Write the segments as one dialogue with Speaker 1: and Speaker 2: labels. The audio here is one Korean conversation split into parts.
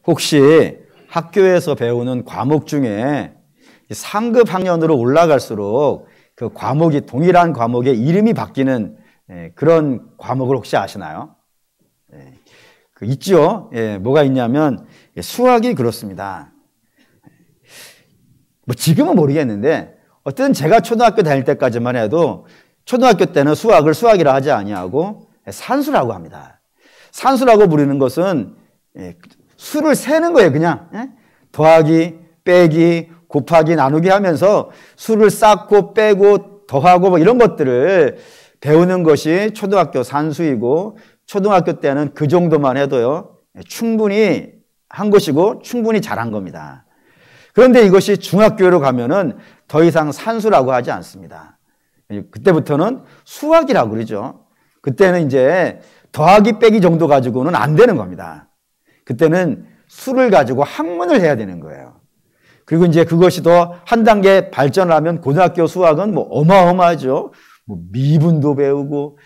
Speaker 1: 혹시 학교에서 배우는 과목 중에 상급 학년으로 올라갈수록 그 과목이 동일한 과목의 이름이 바뀌는 그런 과목을 혹시 아시나요? 있죠. 뭐가 있냐면 수학이 그렇습니다. 뭐 지금은 모르겠는데 어쨌든 제가 초등학교 다닐 때까지만 해도 초등학교 때는 수학을 수학이라 하지 아니하고 산수라고 합니다. 산수라고 부르는 것은 수를 세는 거예요. 그냥 더하기, 빼기, 곱하기, 나누기 하면서 수를 쌓고 빼고 더하고 뭐 이런 것들을 배우는 것이 초등학교 산수이고, 초등학교 때는 그 정도만 해도요 충분히 한 것이고 충분히 잘한 겁니다. 그런데 이것이 중학교로 가면은 더 이상 산수라고 하지 않습니다. 그때부터는 수학이라고 그러죠. 그때는 이제 더하기 빼기 정도 가지고는 안 되는 겁니다. 그때는 수를 가지고 학문을 해야 되는 거예요. 그리고 이제 그것이 더 한 단계 발전을 하면 고등학교 수학은 뭐 어마어마하죠. 뭐 미분도 배우고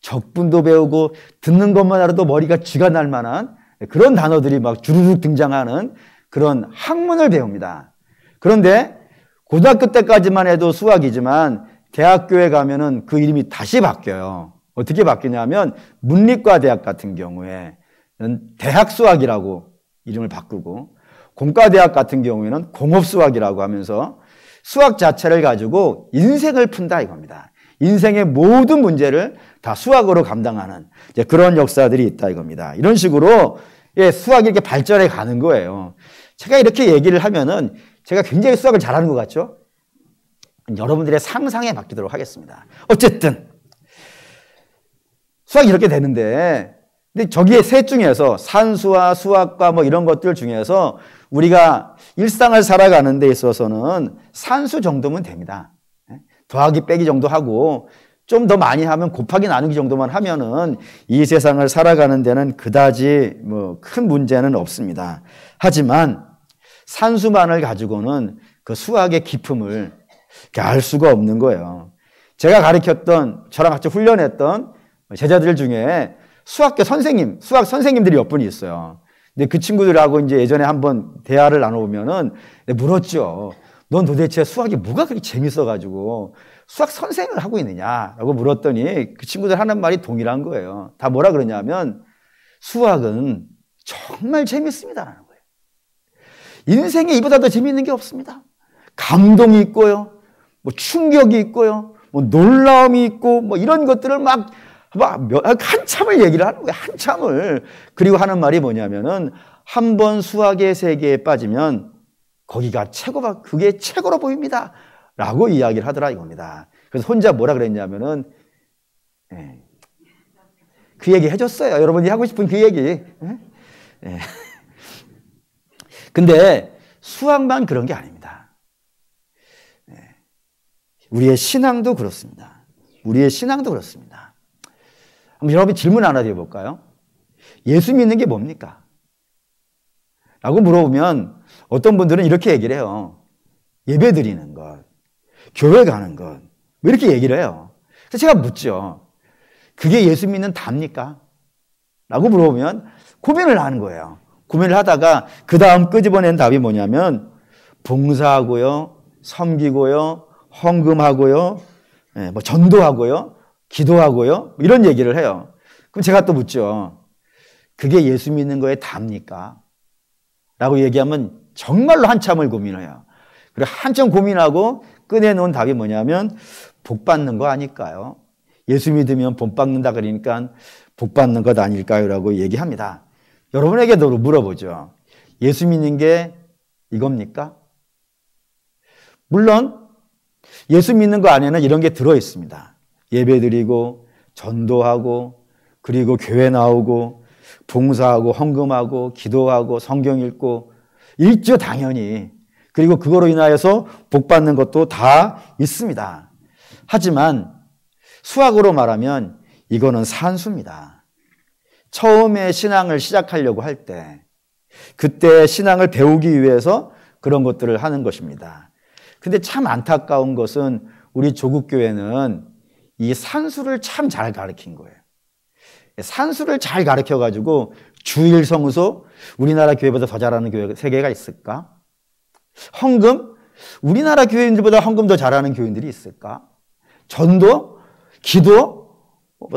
Speaker 1: 적분도 배우고 듣는 것만 알아도 머리가 쥐가 날 만한 그런 단어들이 막 주르륵 등장하는 그런 학문을 배웁니다. 그런데 고등학교 때까지만 해도 수학이지만 대학교에 가면은 그 이름이 다시 바뀌어요. 어떻게 바뀌냐면 문理科대학 같은 경우에는 대학 수학이라고 이름을 바꾸고, 공과대학 같은 경우에는 공업수학이라고 하면서 수학 자체를 가지고 인생을 푼다 이겁니다. 인생의 모든 문제를 다 수학으로 감당하는 그런 역사들이 있다 이겁니다. 이런 식으로 수학이 이렇게 발전해 가는 거예요. 제가 이렇게 얘기를 하면은 제가 굉장히 수학을 잘하는 것 같죠? 여러분들의 상상에 맡기도록 하겠습니다. 어쨌든 수학이 이렇게 되는데, 근데 저기에 셋 중에서 산수와 수학과 뭐 이런 것들 중에서 우리가 일상을 살아가는 데 있어서는 산수 정도면 됩니다. 더하기 빼기 정도 하고 좀 더 많이 하면 곱하기 나누기 정도만 하면은 이 세상을 살아가는 데는 그다지 뭐 큰 문제는 없습니다. 하지만 산수만을 가지고는 그 수학의 기품을 알 수가 없는 거예요. 제가 가르쳤던, 저랑 같이 훈련했던 제자들 중에 수학 선생님들이 몇 분이 있어요. 근데 그 친구들하고 이제 예전에 한번 대화를 나눠보면은 물었죠. 넌 도대체 수학이 뭐가 그렇게 재밌어가지고 수학 선생을 하고 있느냐라고 물었더니 그 친구들 하는 말이 동일한 거예요. 다 뭐라 그러냐면 수학은 정말 재밌습니다라는 거예요. 인생에 이보다 더 재밌는 게 없습니다. 감동이 있고요, 뭐 충격이 있고요, 뭐 놀라움이 있고, 뭐 이런 것들을 막 한참을 얘기를 하는 거예요. 한참을. 그리고 하는 말이 뭐냐면은 한 번 수학의 세계에 빠지면 거기가 그게 최고로 보입니다 라고 이야기를 하더라 이겁니다. 그래서 혼자 뭐라 그랬냐면은 그 얘기 해줬어요. 여러분이 하고 싶은 그 얘기. 근데 수학만 그런 게 아닙니다. 우리의 신앙도 그렇습니다. 우리의 신앙도 그렇습니다. 한번 여러분이 질문 하나 드려볼까요? 예수 믿는 게 뭡니까? 라고 물어보면 어떤 분들은 이렇게 얘기를 해요. 예배 드리는 것, 교회 가는 것, 왜 이렇게 얘기를 해요? 그래서 제가 묻죠. 그게 예수 믿는 답니까? 라고 물어보면 고민을 하는 거예요. 고민을 하다가 그 다음 끄집어낸 답이 뭐냐면 봉사하고요, 섬기고요, 헌금하고요, 뭐 전도하고요, 기도하고요, 이런 얘기를 해요. 그럼 제가 또 묻죠. 그게 예수 믿는 거에 답니까? 라고 얘기하면 정말로 한참을 고민해요. 그리고 한참 고민하고 꺼내놓은 답이 뭐냐면 복 받는 거 아닐까요? 예수 믿으면 복 받는다 그러니까 복 받는 것 아닐까요? 라고 얘기합니다. 여러분에게도 물어보죠. 예수 믿는 게 이겁니까? 물론 예수 믿는 거 안에는 이런 게 들어있습니다. 예배드리고 전도하고 그리고 교회 나오고 봉사하고 헌금하고 기도하고 성경 읽고 있죠, 당연히. 그리고 그거로 인하여서 복 받는 것도 다 있습니다. 하지만 수학으로 말하면 이거는 산수입니다. 처음에 신앙을 시작하려고 할 때, 그때 신앙을 배우기 위해서 그런 것들을 하는 것입니다. 근데 참 안타까운 것은 우리 조국교회는 이 산수를 참 잘 가르친 거예요. 산수를 잘 가르쳐가지고 주일 성수, 우리나라 교회보다 더 잘하는 교회 세 개가 있을까? 헌금, 우리나라 교회인들보다 헌금 더 잘하는 교인들이 있을까? 전도, 기도,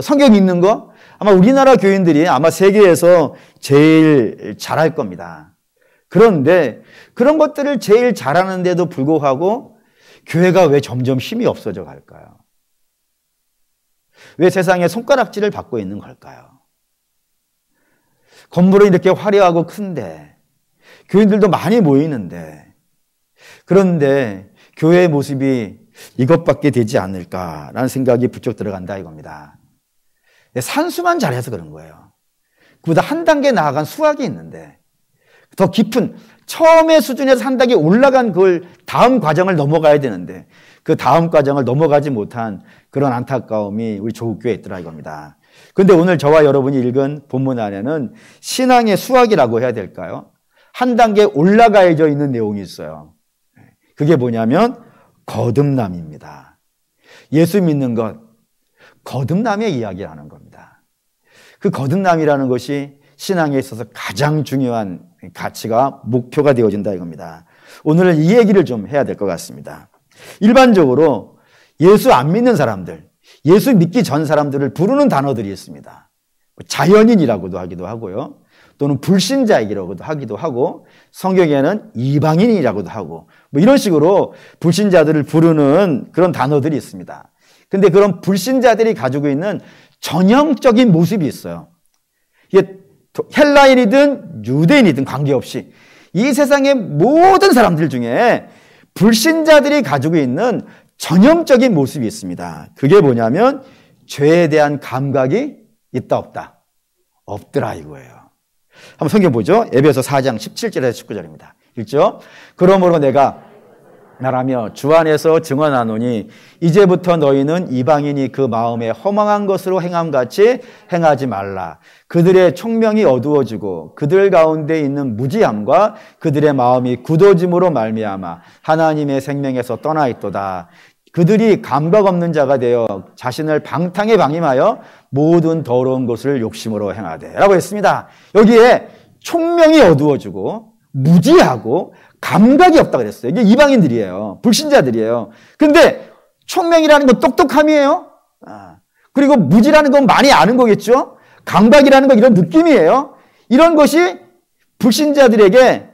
Speaker 1: 성경 읽는 거, 아마 우리나라 교인들이 아마 세계에서 제일 잘할 겁니다. 그런데 그런 것들을 제일 잘하는데도 불구하고 교회가 왜 점점 힘이 없어져 갈까요? 왜 세상에 손가락질을 받고 있는 걸까요? 건물은 이렇게 화려하고 큰데, 교인들도 많이 모이는데, 그런데 교회의 모습이 이것밖에 되지 않을까라는 생각이 부쩍 들어간다 이겁니다. 산수만 잘해서 그런 거예요. 그보다 한 단계 나아간 수학이 있는데, 더 깊은 처음의 수준에서 한 단계 올라간 그걸 다음 과정을 넘어가야 되는데 그 다음 과정을 넘어가지 못한 그런 안타까움이 우리 조국교회에 있더라 이겁니다. 그런데 오늘 저와 여러분이 읽은 본문 안에는 신앙의 수학이라고 해야 될까요? 한 단계 올라가야져 있는 내용이 있어요. 그게 뭐냐면 거듭남입니다. 예수 믿는 것, 거듭남의 이야기라는 겁니다. 그 거듭남이라는 것이 신앙에 있어서 가장 중요한 가치가 목표가 되어진다 이겁니다. 오늘은 이 얘기를 좀 해야 될 것 같습니다. 일반적으로 예수 안 믿는 사람들, 예수 믿기 전 사람들을 부르는 단어들이 있습니다. 자연인이라고도 하기도 하고요. 또는 불신자이라고도 하기도 하고 성경에는 이방인이라고도 하고 뭐 이런 식으로 불신자들을 부르는 그런 단어들이 있습니다. 근데 그런 불신자들이 가지고 있는 전형적인 모습이 있어요. 이게 헬라인이든 유대인이든 관계없이 이 세상의 모든 사람들 중에 불신자들이 가지고 있는 전형적인 모습이 있습니다. 그게 뭐냐면 죄에 대한 감각이 있다 없다? 없더라 이거예요. 한번 성경 보죠. 에베소 4장 17절에서 19절입니다. 읽죠. 그러므로 내가 나라며 주 안에서 증언하노니 이제부터 너희는 이방인이 그 마음에 허망한 것으로 행함같이 행하지 말라. 그들의 총명이 어두워지고 그들 가운데 있는 무지함과 그들의 마음이 굳어짐으로 말미암아 하나님의 생명에서 떠나 있도다. 그들이 감각 없는 자가 되어 자신을 방탕에 방임하여 모든 더러운 것을 욕심으로 행하되 라고 했습니다. 여기에 총명이 어두워지고 무지하고 감각이 없다고 그랬어요. 이게 이방인들이에요. 불신자들이에요. 근데 총명이라는 건 똑똑함이에요. 그리고 무지라는 건 많이 아는 거겠죠. 감각이라는 건 이런 느낌이에요. 이런 것이 불신자들에게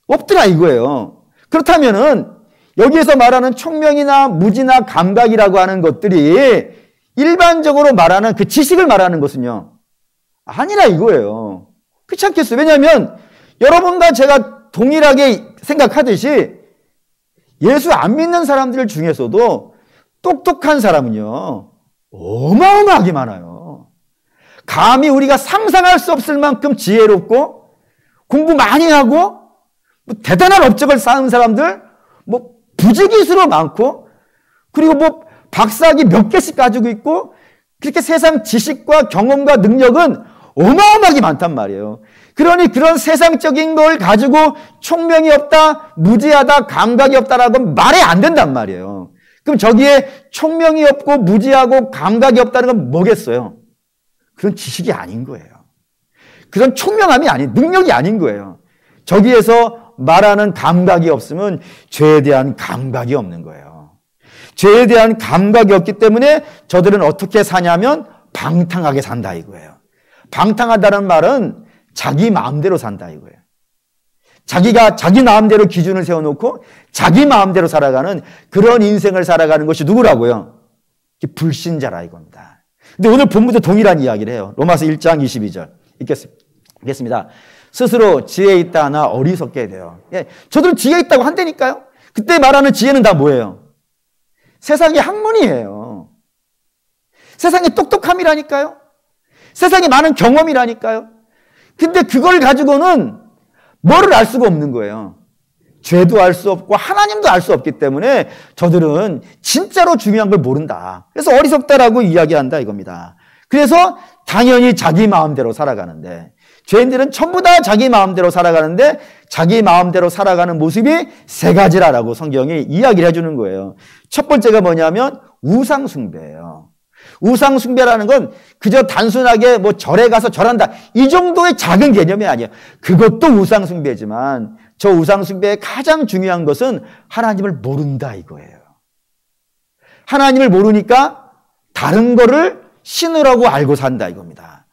Speaker 1: 없더라 이거예요. 그렇다면은 여기에서 말하는 총명이나 무지나 감각이라고 하는 것들이 일반적으로 말하는 그 지식을 말하는 것은요. 아니라 이거예요. 그렇지 않겠어요? 왜냐하면 여러분과 제가 동일하게 생각하듯이 예수 안 믿는 사람들 중에서도 똑똑한 사람은요. 어마어마하게 많아요. 감히 우리가 상상할 수 없을 만큼 지혜롭고 공부 많이 하고 뭐 대단한 업적을 쌓은 사람들 뭐 부지기수로 많고 그리고 뭐 박사학위 몇 개씩 가지고 있고 그렇게 세상 지식과 경험과 능력은 어마어마하게 많단 말이에요. 그러니 그런 세상적인 걸 가지고 총명이 없다, 무지하다, 감각이 없다라고 말이 안 된단 말이에요. 그럼 저기에 총명이 없고 무지하고 감각이 없다는 건 뭐겠어요? 그런 지식이 아닌 거예요. 그런 총명함이 아닌, 능력이 아닌 거예요. 저기에서 말하는 감각이 없으면 죄에 대한 감각이 없는 거예요. 죄에 대한 감각이 없기 때문에 저들은 어떻게 사냐면 방탕하게 산다 이거예요. 방탕하다는 말은 자기 마음대로 산다 이거예요. 자기가 자기 마음대로 기준을 세워놓고 자기 마음대로 살아가는 그런 인생을 살아가는 것이 누구라고요? 불신자라 이겁니다. 근데 오늘 본문도 동일한 이야기를 해요. 로마서 1장 22절 읽겠습니다. 스스로 지혜 있다 하나 어리석게 돼요. 예, 저들은 지혜 있다고 한다니까요. 그때 말하는 지혜는 다 뭐예요? 세상의 학문이에요. 세상의 똑똑함이라니까요. 세상에 많은 경험이라니까요. 근데 그걸 가지고는 뭐를 알 수가 없는 거예요. 죄도 알 수 없고 하나님도 알 수 없기 때문에 저들은 진짜로 중요한 걸 모른다. 그래서 어리석다라고 이야기한다 이겁니다. 그래서 당연히 자기 마음대로 살아가는데 죄인들은 전부 다 자기 마음대로 살아가는데 자기 마음대로 살아가는 모습이 세 가지라고 성경이 이야기를 해주는 거예요. 첫 번째가 뭐냐면 우상 숭배예요. 우상숭배라는 건 그저 단순하게 뭐 절에 가서 절한다, 이 정도의 작은 개념이 아니에요. 그것도 우상숭배지만 저 우상숭배의 가장 중요한 것은 하나님을 모른다 이거예요. 하나님을 모르니까 다른 거를 신으라고 알고 산다 이겁니다.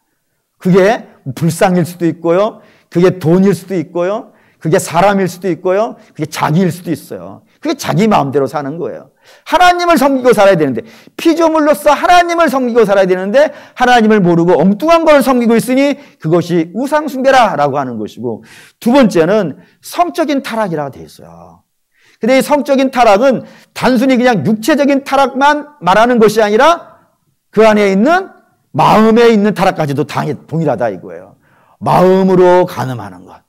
Speaker 1: 그게 불상일 수도 있고요, 그게 돈일 수도 있고요, 그게 사람일 수도 있고요, 그게 자기일 수도 있어요. 그게 자기 마음대로 사는 거예요. 하나님을 섬기고 살아야 되는데, 피조물로서 하나님을 섬기고 살아야 되는데 하나님을 모르고 엉뚱한 걸 섬기고 있으니 그것이 우상숭배라고 하는 것이고, 두 번째는 성적인 타락이라고 되어 있어요. 근데 이 성적인 타락은 단순히 그냥 육체적인 타락만 말하는 것이 아니라 그 안에 있는 마음에 있는 타락까지도 동일하다 이거예요. 마음으로 간음하는 것,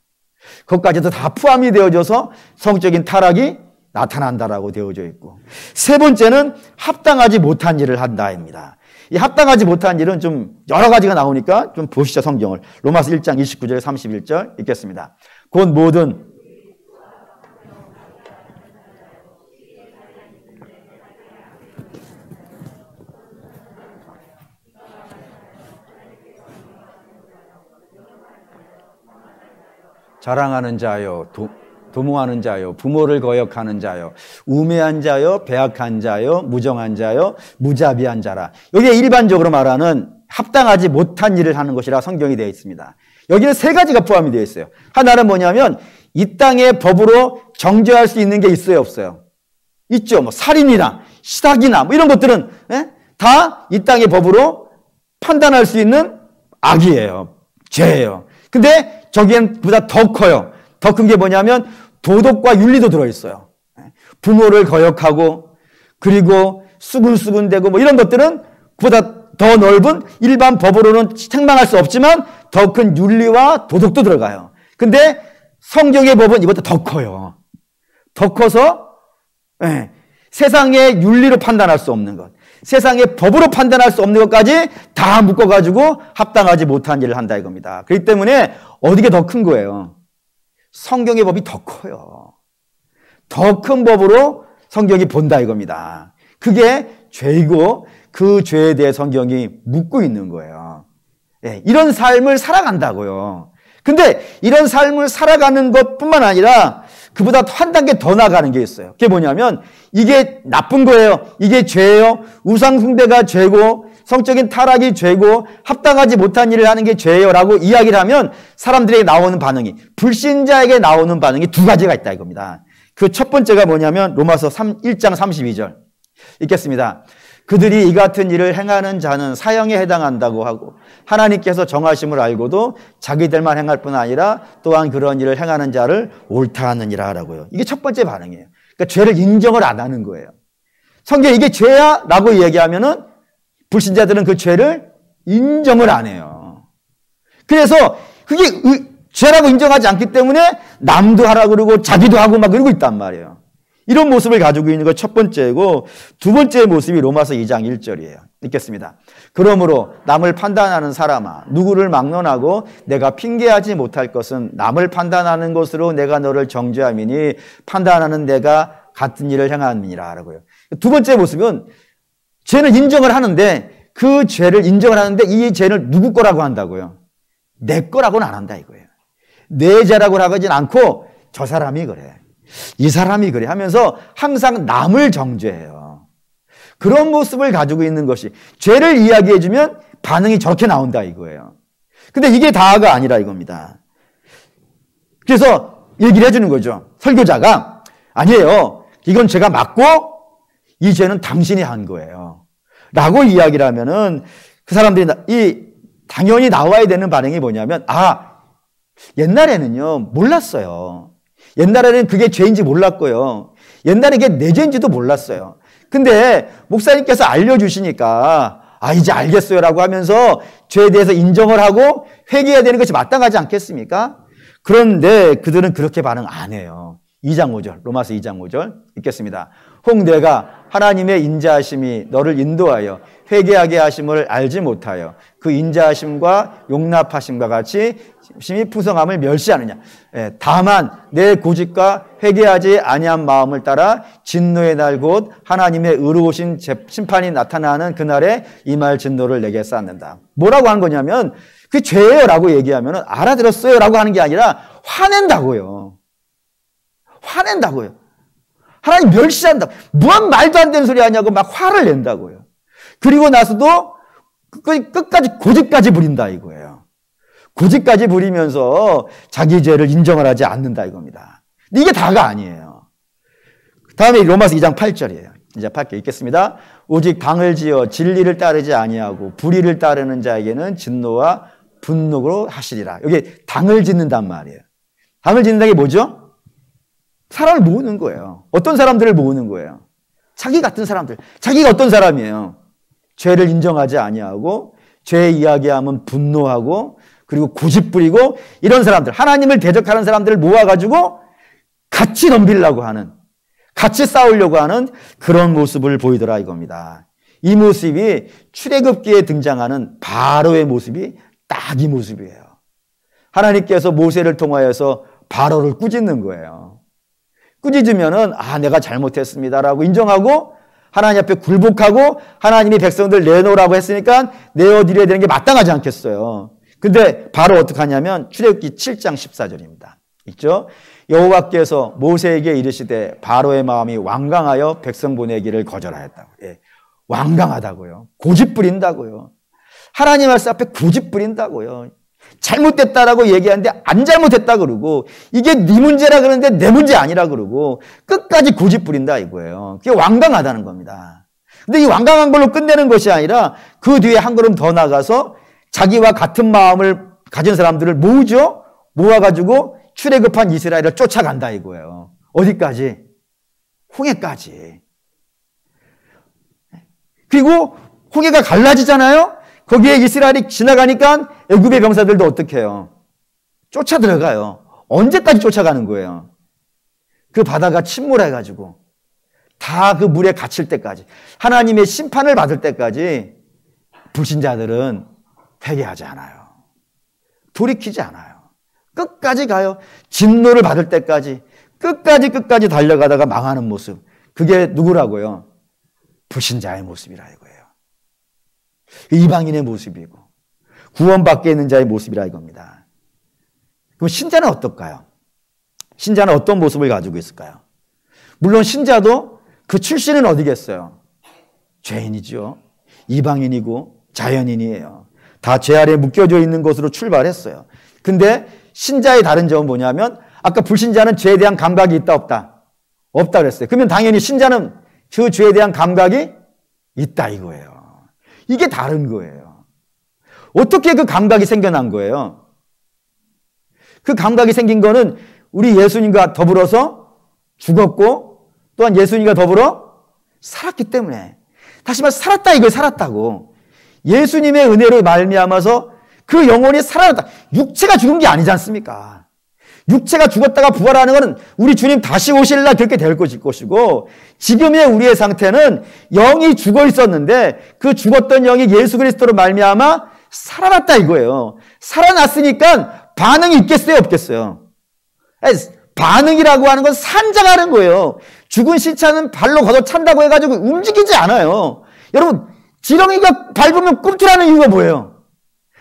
Speaker 1: 그것까지도 다 포함이 되어져서 성적인 타락이 나타난다라고 되어져 있고, 세 번째는 합당하지 못한 일을 한다입니다. 이 합당하지 못한 일은 좀 여러 가지가 나오니까 좀 보시죠. 성경을 로마서 1장 29절 31절 읽겠습니다. 곧 모든 자랑하는 자요, 도모하는 자요, 부모를 거역하는 자요, 우매한 자요, 배악한 자요, 무정한 자요, 무자비한 자라. 여기에 일반적으로 말하는 합당하지 못한 일을 하는 것이라 성경이 되어 있습니다. 여기는 세 가지가 포함이 되어 있어요. 하나는 뭐냐면 이 땅의 법으로 정죄할 수 있는 게 있어요, 없어요? 있죠. 뭐 살인이나 시닥이나 뭐 이런 것들은 다 이 땅의 법으로 판단할 수 있는 악이에요, 죄예요. 근데 저기엔 보다 더 커요. 더 큰 게 뭐냐면 도덕과 윤리도 들어있어요. 부모를 거역하고 그리고 수군수군대고 뭐 이런 것들은 그보다 더 넓은 일반 법으로는 책망할 수 없지만 더 큰 윤리와 도덕도 들어가요. 근데 성경의 법은 이보다 더 커요. 더 커서 세상의 윤리로 판단할 수 없는 것, 세상의 법으로 판단할 수 없는 것까지 다 묶어가지고 합당하지 못한 일을 한다 이겁니다. 그렇기 때문에 어디게 더 큰 거예요? 성경의 법이 더 커요. 더 큰 법으로 성경이 본다 이겁니다. 그게 죄이고 그 죄에 대해 성경이 묻고 있는 거예요. 이런 삶을 살아간다고요. 근데 이런 삶을 살아가는 것뿐만 아니라 그보다 한 단계 더 나가는 게 있어요. 그게 뭐냐면 이게 나쁜 거예요, 이게 죄예요, 우상숭배가 죄고 성적인 타락이 죄고 합당하지 못한 일을 하는 게 죄예요 라고 이야기를 하면 사람들에게 나오는 반응이, 불신자에게 나오는 반응이 두 가지가 있다 이겁니다. 그 첫 번째가 뭐냐면 로마서 1장 32절 읽겠습니다. 그들이 이 같은 일을 행하는 자는 사형에 해당한다고 하고 하나님께서 정하심을 알고도 자기들만 행할 뿐 아니라 또한 그런 일을 행하는 자를 옳다 하느니라 라고요. 이게 첫 번째 반응이에요. 그러니까 죄를 인정을 안 하는 거예요. 성경에 이게 죄야 라고 얘기하면은 불신자들은 그 죄를 인정을 안 해요. 그래서 그게 죄라고 인정하지 않기 때문에 남도 하라고 그러고 자기도 하고 막 그러고 있단 말이에요. 이런 모습을 가지고 있는 것 첫 번째고, 두 번째 모습이 로마서 2장 1절이에요. 읽겠습니다. 그러므로 남을 판단하는 사람아, 누구를 막론하고 내가 핑계하지 못할 것은 남을 판단하는 것으로 내가 너를 정죄함이니 판단하는 내가 같은 일을 행함이니라 라고요. 두 번째 모습은 죄는 인정을 하는데 그 죄를 인정을 하는데 이 죄를 누구 거라고 한다고요? 내 거라고는 안 한다 이거예요. 내 죄라고 하진 않고 저 사람이 그래, 이 사람이 그래 하면서 항상 남을 정죄해요. 그런 모습을 가지고 있는 것이, 죄를 이야기해주면 반응이 저렇게 나온다 이거예요. 근데 이게 다가 아니라 이겁니다. 그래서 얘기를 해주는 거죠. 설교자가 아니에요, 이건 제가 맞고 이 죄는 당신이 한 거예요 라고 이야기를 하면은 그 사람들이 당연히 나와야 되는 반응이 뭐냐면, 옛날에는요 몰랐어요. 옛날에는 그게 죄인지 몰랐고요, 옛날에 이게 내 죄인지도 몰랐어요. 근데 목사님께서 알려주시니까 이제 알겠어요 라고 하면서 죄에 대해서 인정을 하고 회개해야 되는 것이 마땅하지 않겠습니까? 그런데 그들은 그렇게 반응 안 해요. 2장 5절, 로마서 2장 5절 읽겠습니다. 혹 내가 하나님의 인자하심이 너를 인도하여 회개하게 하심을 알지 못하여 그 인자하심과 용납하심과 같이 심히 풍성함을 멸시하느냐. 다만 내 고집과 회개하지 아니한 마음을 따라 진노의 날 곧 하나님의 의로우신 심판이 나타나는 그날에 임할 진노를 내게 쌓는다. 뭐라고 한 거냐면 그 죄예요 라고 얘기하면 알아들었어요 라고 하는 게 아니라 화낸다고요. 화낸다고요. 하나님 멸시한다. 뭔 말도 안 되는 소리 하냐고 막 화를 낸다고요. 그리고 나서도 끝까지 고집까지 부린다 이거예요. 고집까지 부리면서 자기 죄를 인정을 하지 않는다 이겁니다. 근데 이게 다가 아니에요. 다음에 로마서 2장 8절이에요. 이제 8절 읽겠습니다. 오직 당을 지어 진리를 따르지 아니하고 불의를 따르는 자에게는 진노와 분노로 하시리라. 여기 당을 짓는단 말이에요. 당을 짓는다는 게 뭐죠? 사람을 모으는 거예요. 어떤 사람들을 모으는 거예요? 자기 같은 사람들. 자기가 어떤 사람이에요? 죄를 인정하지 아니하고 죄 이야기하면 분노하고 그리고 고집 부리고 이런 사람들, 하나님을 대적하는 사람들을 모아가지고 같이 덤비려고 하는, 같이 싸우려고 하는 그런 모습을 보이더라 이겁니다. 이 모습이 출애굽기에 등장하는 바로의 모습이 딱 이 모습이에요. 하나님께서 모세를 통하여서 바로를 꾸짖는 거예요. 꾸짖으면은 내가 잘못했습니다라고 인정하고 하나님 앞에 굴복하고 하나님이 백성들 내놓으라고 했으니까 내어드려야 되는 게 마땅하지 않겠어요. 근데 바로 어떻게 하냐면 출애굽기 7장 14절입니다. 있죠? 여호와께서 모세에게 이르시되 바로의 마음이 완강하여 백성 보내기를 거절하였다고. 완강하다고요. 고집 부린다고요. 하나님 말씀 앞에 고집 부린다고요. 잘못됐다라고 얘기하는데 안 잘못했다 그러고 이게 네 문제라 그러는데 내 문제 아니라 그러고 끝까지 고집 부린다 이거예요. 그게 완강하다는 겁니다. 근데 이 완강한 걸로 끝내는 것이 아니라 그 뒤에 한 걸음 더 나가서 자기와 같은 마음을 가진 사람들을 모으죠. 모아가지고 출애굽한 이스라엘을 쫓아간다 이거예요. 어디까지? 홍해까지. 그리고 홍해가 갈라지잖아요. 거기에 이스라엘이 지나가니까 애굽의 병사들도 어떻게 해요? 쫓아 들어가요. 언제까지 쫓아가는 거예요? 그 바다가 침몰해가지고 다 그 물에 갇힐 때까지, 하나님의 심판을 받을 때까지 불신자들은 회개하지 않아요. 돌이키지 않아요. 끝까지 가요. 진노를 받을 때까지 끝까지 달려가다가 망하는 모습. 그게 누구라고요? 불신자의 모습이라 이거예요. 이방인의 모습이고 구원받게 있는 자의 모습이라 이겁니다. 그럼 신자는 어떨까요? 신자는 어떤 모습을 가지고 있을까요? 물론 신자도 그 출신은 어디겠어요? 죄인이죠. 이방인이고 자연인이에요. 다 죄 아래 묶여져 있는 것으로 출발했어요. 근데 신자의 다른 점은 뭐냐면 아까 불신자는 죄에 대한 감각이 있다 없다? 없다 그랬어요. 그러면 당연히 신자는 그 죄에 대한 감각이 있다 이거예요. 이게 다른 거예요. 어떻게 그 감각이 생겨난 거예요? 그 감각이 생긴 거는 우리 예수님과 더불어서 죽었고 또한 예수님과 더불어 살았기 때문에, 다시 말해서 살았다 이거예요. 살았다고. 예수님의 은혜로 말미암아서 그 영혼이 살아났다. 육체가 죽은 게 아니지 않습니까? 육체가 죽었다가 부활하는 것은 우리 주님 다시 오실 날 그렇게 될 것이고, 지금의 우리의 상태는 영이 죽어 있었는데 그 죽었던 영이 예수 그리스도로 말미암아 살아났다 이거예요. 살아났으니까 반응이 있겠어요 없겠어요? 반응이라고 하는 건 산자가 하는 거예요. 죽은 시체는 발로 걷어찬다고 해가지고 움직이지 않아요. 여러분, 지렁이가 밟으면 꿈틀하는 이유가 뭐예요?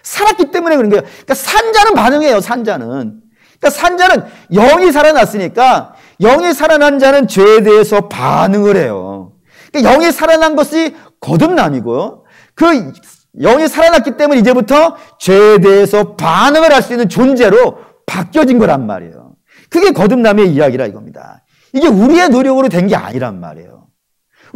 Speaker 1: 살았기 때문에 그런 거예요. 그러니까 산자는 반응해요. 산자는. 그러니까 산자는 영이 살아났으니까 영이 살아난 자는 죄에 대해서 반응을 해요. 그러니까 영이 살아난 것이 거듭남이고요. 그 영이 살아났기 때문에 이제부터 죄에 대해서 반응을 할 수 있는 존재로 바뀌어진 거란 말이에요. 그게 거듭남의 이야기라 이겁니다. 이게 우리의 노력으로 된 게 아니란 말이에요.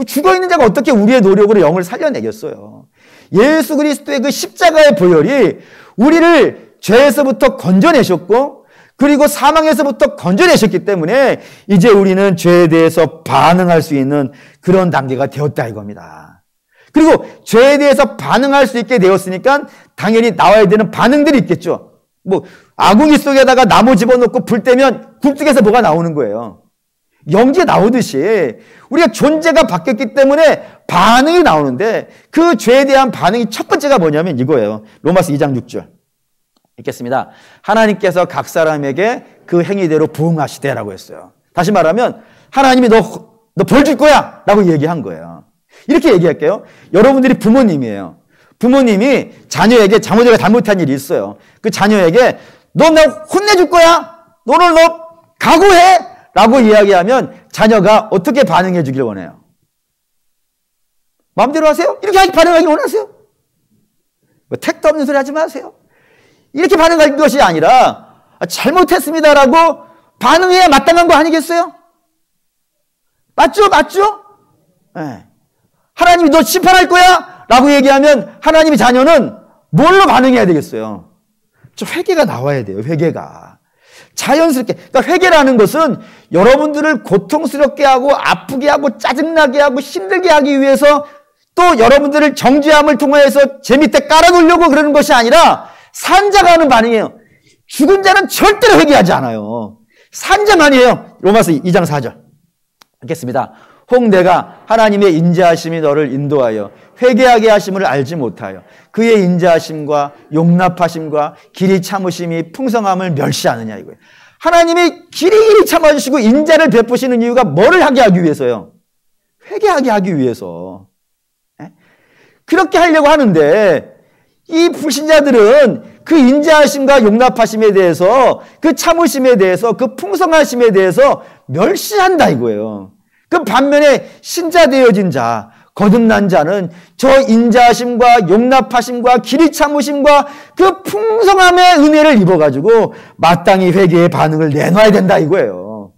Speaker 1: 죽어있는 자가 어떻게 우리의 노력으로 영을 살려내겠어요? 예수 그리스도의 그 십자가의 보혈이 우리를 죄에서부터 건져내셨고 그리고 사망에서부터 건져내셨기 때문에 이제 우리는 죄에 대해서 반응할 수 있는 그런 단계가 되었다 이겁니다. 그리고 죄에 대해서 반응할 수 있게 되었으니까 당연히 나와야 되는 반응들이 있겠죠. 뭐 아궁이 속에다가 나무 집어넣고 불 떼면 굴뚝에서 뭐가 나오는 거예요? 영지에 나오듯이 우리가 존재가 바뀌었기 때문에 반응이 나오는데 그 죄에 대한 반응이 첫 번째가 뭐냐면 이거예요. 로마서 2장 6절 읽겠습니다. 하나님께서 각 사람에게 그 행위대로 부응하시되라고 했어요. 다시 말하면 하나님이 너 벌 줄 거야 라고 얘기한 거예요. 이렇게 얘기할게요. 여러분들이 부모님이에요. 부모님이 자녀에게 자녀가 잘못한 일이 있어요. 그 자녀에게 너 나 혼내줄 거야. 너는 너 각오해 라고 이야기하면 자녀가 어떻게 반응해 주길 원해요? 마음대로 하세요? 이렇게 반응하기 원하세요? 뭐 택도 없는 소리 하지 마세요. 이렇게 반응할 것이 아니라 잘못했습니다라고 반응해야 마땅한 거 아니겠어요? 맞죠? 네. 하나님이 너 심판할 거야 라고 얘기하면 하나님의 자녀는 뭘로 반응해야 되겠어요? 좀 회개가 나와야 돼요. 회개가 자연스럽게. 그러니까 회개라는 것은 여러분들을 고통스럽게 하고 아프게 하고 짜증나게 하고 힘들게 하기 위해서 또 여러분들을 정죄함을 통해서 제 밑에 깔아놓으려고 그러는 것이 아니라 산자가 하는 반응이에요. 죽은 자는 절대로 회개하지 않아요. 산자만 해요. 로마서 2장 4절 읽겠습니다. 혹 내가 하나님의 인자하심이 너를 인도하여 회개하게 하심을 알지 못하여 그의 인자하심과 용납하심과 길이 참으심이 풍성함을 멸시하느냐 이거예요. 하나님이 길이 참아주시고 인자를 베푸시는 이유가 뭐를 하게 하기 위해서요? 회개하게 하기 위해서. 그렇게 하려고 하는데 이 불신자들은 그 인자하심과 용납하심에 대해서 그 참으심에 대해서 그 풍성하심에 대해서 멸시한다 이거예요. 그 반면에 신자 되어진 자, 거듭난 자는 저 인자하심과 용납하심과 길이 참으심과 그 풍성함의 은혜를 입어가지고 마땅히 회개의 반응을 내놔야 된다 이거예요.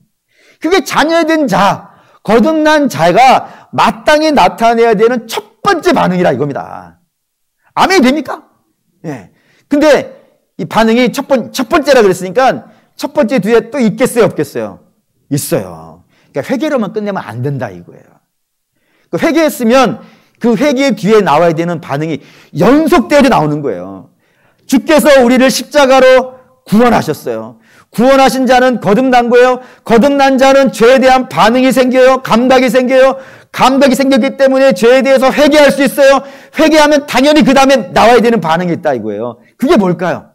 Speaker 1: 그게 자녀된 자, 거듭난 자가 마땅히 나타내야 되는 첫 번째 반응이라 이겁니다. 아멘이 됩니까? 예. 근데 이 반응이 첫 번째라 그랬으니까 첫 번째 뒤에 또 있겠어요, 없겠어요? 있어요. 그러니까 회개로만 끝내면 안 된다 이거예요. 회개했으면 그 회개 뒤에 나와야 되는 반응이 연속되어져 나오는 거예요. 주께서 우리를 십자가로 구원하셨어요. 구원하신 자는 거듭난 거예요. 거듭난 자는 죄에 대한 반응이 생겨요. 감각이 생겨요. 감각이 생겼기 때문에 죄에 대해서 회개할 수 있어요. 회개하면 당연히 그 다음에 나와야 되는 반응이 있다 이거예요. 그게 뭘까요?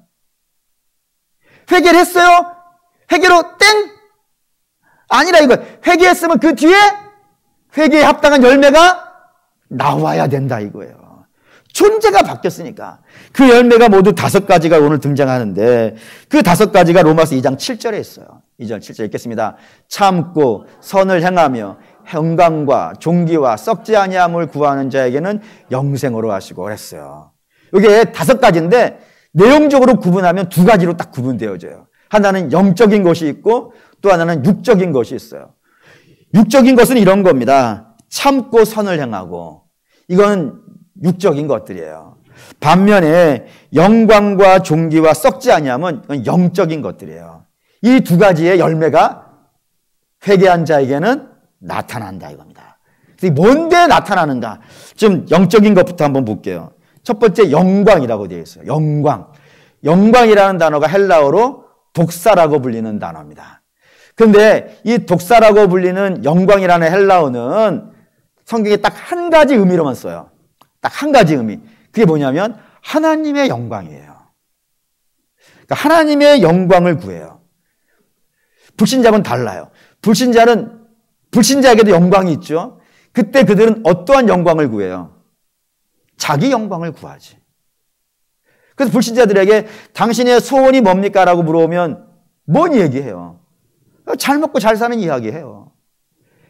Speaker 1: 회개를 했어요? 회개로 땡? 아니라 이거 회개했으면 그 뒤에 회개에 합당한 열매가 나와야 된다 이거예요. 존재가 바뀌었으니까. 그 열매가 모두 5가지가 오늘 등장하는데 그 5가지가 로마서 2장 7절에 있어요. 2절 7절 읽겠습니다. 참고 선을 행하며 평강과 존귀와 썩지 아니함을 구하는 자에게는 영생으로 하시고 그랬어요. 이게 5가지인데 내용적으로 구분하면 2가지로 딱 구분되어져요. 하나는 영적인 것이 있고 또 하나는 육적인 것이 있어요. 육적인 것은 이런 겁니다. 참고 선을 행하고 이건 육적인 것들이에요. 반면에 영광과 존귀와 썩지 아니함은 이건 영적인 것들이에요. 이 2가지의 열매가 회개한 자에게는 나타난다 이겁니다. 뭔데 나타나는가? 좀 영적인 것부터 한번 볼게요. 첫 번째 영광이라고 되어 있어요. 영광. 영광이라는 단어가 헬라어로 독사라고 불리는 단어입니다. 그런데 이 독사라고 불리는 영광이라는 헬라어는 성경에 딱 한 가지 의미로만 써요. 딱 한 가지 의미. 그게 뭐냐면 하나님의 영광이에요. 그러니까 하나님의 영광을 구해요. 불신자는 달라요. 불신자에게도 영광이 있죠. 그때 그들은 어떠한 영광을 구해요? 자기 영광을 구하지. 그래서 불신자들에게 당신의 소원이 뭡니까? 라고 물어보면 뭔 얘기해요? 잘 먹고 잘 사는 이야기해요.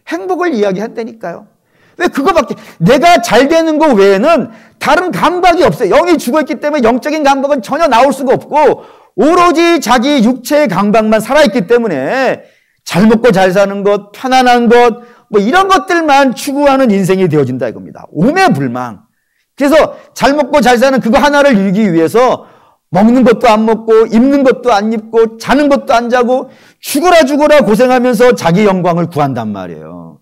Speaker 1: 행복을 이야기한다니까요. 왜 그거밖에, 내가 잘 되는 거 외에는 다른 감각이 없어요. 영이 죽어있기 때문에 영적인 감각은 전혀 나올 수가 없고 오로지 자기 육체의 감각만 살아있기 때문에 잘 먹고 잘 사는 것, 편안한 것, 뭐 이런 것들만 추구하는 인생이 되어진다 이겁니다. 오매불망. 그래서 잘 먹고 잘 사는 그거 하나를 이루기 위해서 먹는 것도 안 먹고 입는 것도 안 입고 자는 것도 안 자고 죽어라 고생하면서 자기 영광을 구한단 말이에요.